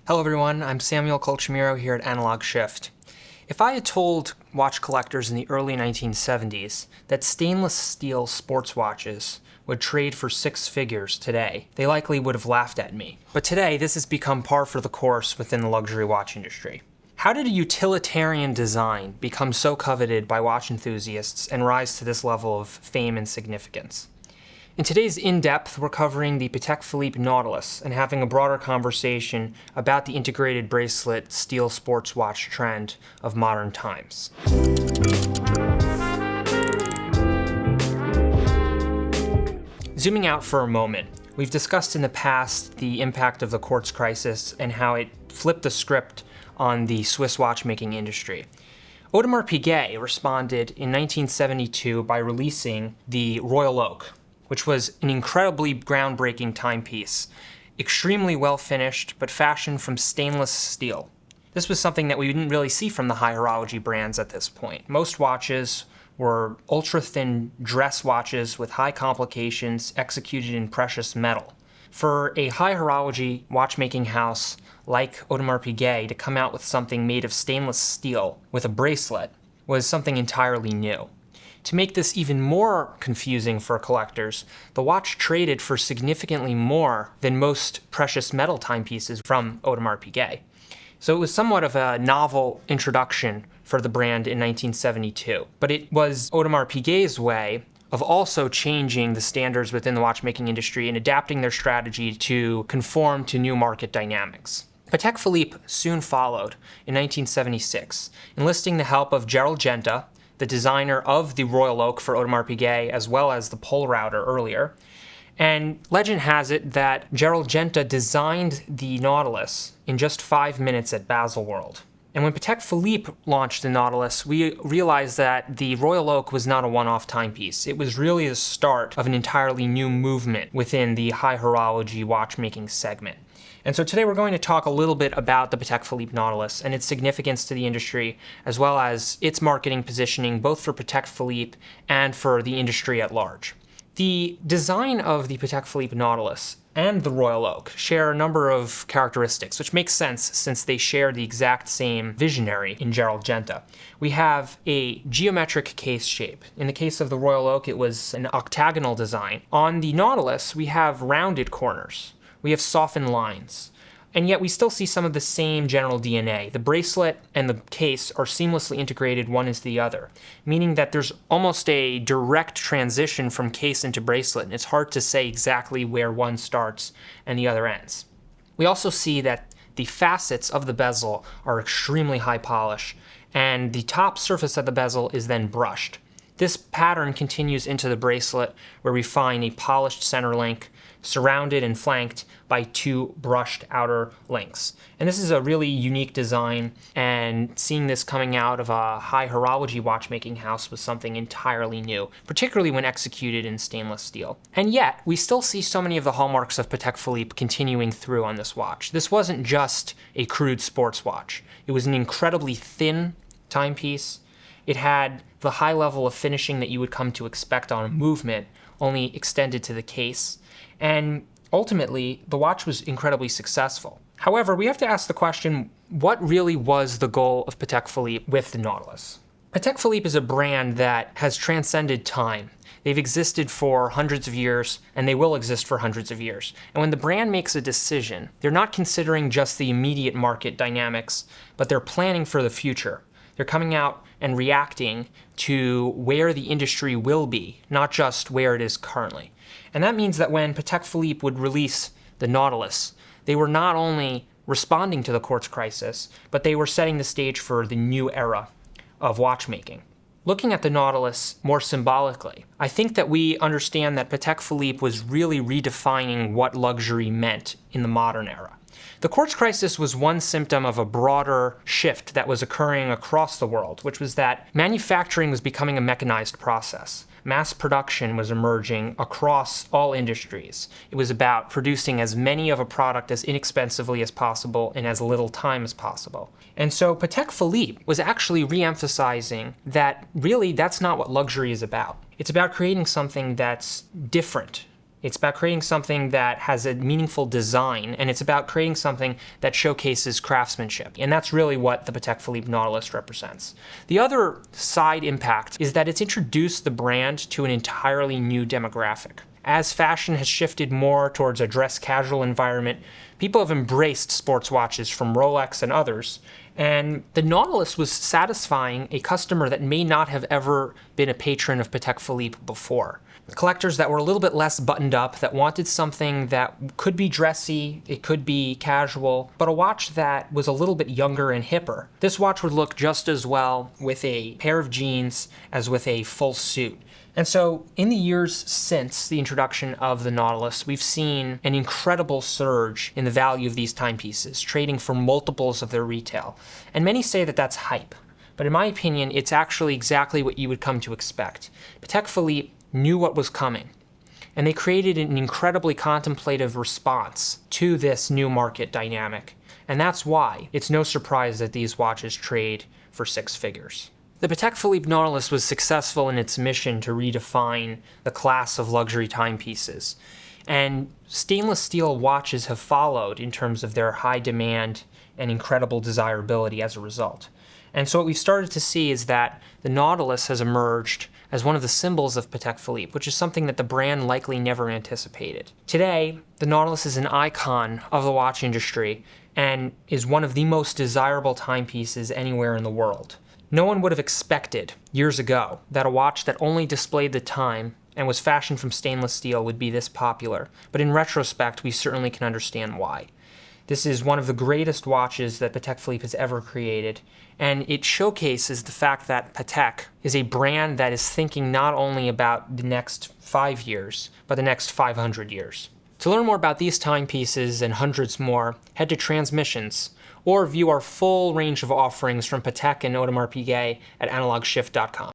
Hello everyone, I'm Samuel Colchamiro here at Analog.shift. If I had told watch collectors in the early 1970s that stainless steel sports watches would trade for six figures today, they likely would have laughed at me. But today, this has become par for the course within the luxury watch industry. How did a utilitarian design become so coveted by watch enthusiasts and rise to this level of fame and significance? In today's In-Depth, we're covering the Patek Philippe Nautilus and having a broader conversation about the integrated bracelet steel sports watch trend of modern times. Zooming out for a moment, we've discussed in the past the impact of the quartz crisis and how it flipped the script on the Swiss watchmaking industry. Audemars Piguet responded in 1972 by releasing the Royal Oak, which was an incredibly groundbreaking timepiece, extremely well finished, but fashioned from stainless steel. This was something that we didn't really see from the high horology brands at this point. Most watches were ultra-thin dress watches with high complications executed in precious metal. For a high horology watchmaking house like Audemars Piguet to come out with something made of stainless steel with a bracelet was something entirely new. To make this even more confusing for collectors, the watch traded for significantly more than most precious metal timepieces from Audemars Piguet. So it was somewhat of a novel introduction for the brand in 1972. But it was Audemars Piguet's way of also changing the standards within the watchmaking industry and adapting their strategy to conform to new market dynamics. Patek Philippe soon followed in 1976, enlisting the help of Gerald Genta, the designer of the Royal Oak for Audemars Piguet, as well as the pole router earlier. And legend has it that Gerald Genta designed the Nautilus in just 5 minutes at Baselworld. And when Patek Philippe launched the Nautilus, we realized that the Royal Oak was not a one-off timepiece. It was really the start of an entirely new movement within the high horology watchmaking segment. And so today we're going to talk a little bit about the Patek Philippe Nautilus and its significance to the industry, as well as its marketing positioning both for Patek Philippe and for the industry at large. The design of the Patek Philippe Nautilus and the Royal Oak share a number of characteristics, which makes sense since they share the exact same visionary in Gerald Genta. We have a geometric case shape. In the case of the Royal Oak, it was an octagonal design. On the Nautilus, we have rounded corners. We have softened lines. And yet we still see some of the same general DNA. The bracelet and the case are seamlessly integrated one into the other, meaning that there's almost a direct transition from case into bracelet, and it's hard to say exactly where one starts and the other ends. We also see that the facets of the bezel are extremely high polish, and the top surface of the bezel is then brushed. This pattern continues into the bracelet, where we find a polished center link surrounded and flanked by two brushed outer links. And this is a really unique design, and seeing this coming out of a high horology watchmaking house was something entirely new, particularly when executed in stainless steel. And yet, we still see so many of the hallmarks of Patek Philippe continuing through on this watch. This wasn't just a crude sports watch. It was an incredibly thin timepiece. It had the high level of finishing that you would come to expect on a movement, only extended to the case. And ultimately, the watch was incredibly successful. However, we have to ask the question, what really was the goal of Patek Philippe with the Nautilus? Patek Philippe is a brand that has transcended time. They've existed for hundreds of years, and they will exist for hundreds of years. And when the brand makes a decision, they're not considering just the immediate market dynamics, but they're planning for the future. They're coming out and reacting to where the industry will be, not just where it is currently. And that means that when Patek Philippe would release the Nautilus, they were not only responding to the quartz crisis, but they were setting the stage for the new era of watchmaking. Looking at the Nautilus more symbolically, I think that we understand that Patek Philippe was really redefining what luxury meant in the modern era. The quartz crisis was one symptom of a broader shift that was occurring across the world, which was that manufacturing was becoming a mechanized process. Mass production was emerging across all industries. It was about producing as many of a product as inexpensively as possible in as little time as possible. And so Patek Philippe was actually re-emphasizing that really that's not what luxury is about. It's about creating something that's different It's about creating something that has a meaningful design, and it's about creating something that showcases craftsmanship. And that's really what the Patek Philippe Nautilus represents. The other side impact is that it's introduced the brand to an entirely new demographic. As fashion has shifted more towards a dress casual environment, people have embraced sports watches from Rolex and others, and the Nautilus was satisfying a customer that may not have ever been a patron of Patek Philippe before. Collectors that were a little bit less buttoned up, that wanted something that could be dressy, it could be casual, but a watch that was a little bit younger and hipper. This watch would look just as well with a pair of jeans as with a full suit. And so in the years since the introduction of the Nautilus, we've seen an incredible surge in the value of these timepieces, trading for multiples of their retail. And many say that that's hype. But in my opinion, it's actually exactly what you would come to expect. Patek Philippe knew what was coming, and they created an incredibly contemplative response to this new market dynamic. And that's why it's no surprise that these watches trade for six figures. The Patek Philippe Nautilus was successful in its mission to redefine the class of luxury timepieces. And stainless steel watches have followed in terms of their high demand and incredible desirability as a result. And so what we've started to see is that the Nautilus has emerged as one of the symbols of Patek Philippe, which is something that the brand likely never anticipated. Today, the Nautilus is an icon of the watch industry and is one of the most desirable timepieces anywhere in the world. No one would have expected years ago that a watch that only displayed the time and was fashioned from stainless steel would be this popular, but in retrospect, we certainly can understand why. This is one of the greatest watches that Patek Philippe has ever created, and it showcases the fact that Patek is a brand that is thinking not only about the next 5 years, but the next 500 years. To learn more about these timepieces and hundreds more, head to Transmissions, or view our full range of offerings from Patek and Audemars Piguet at analogshift.com.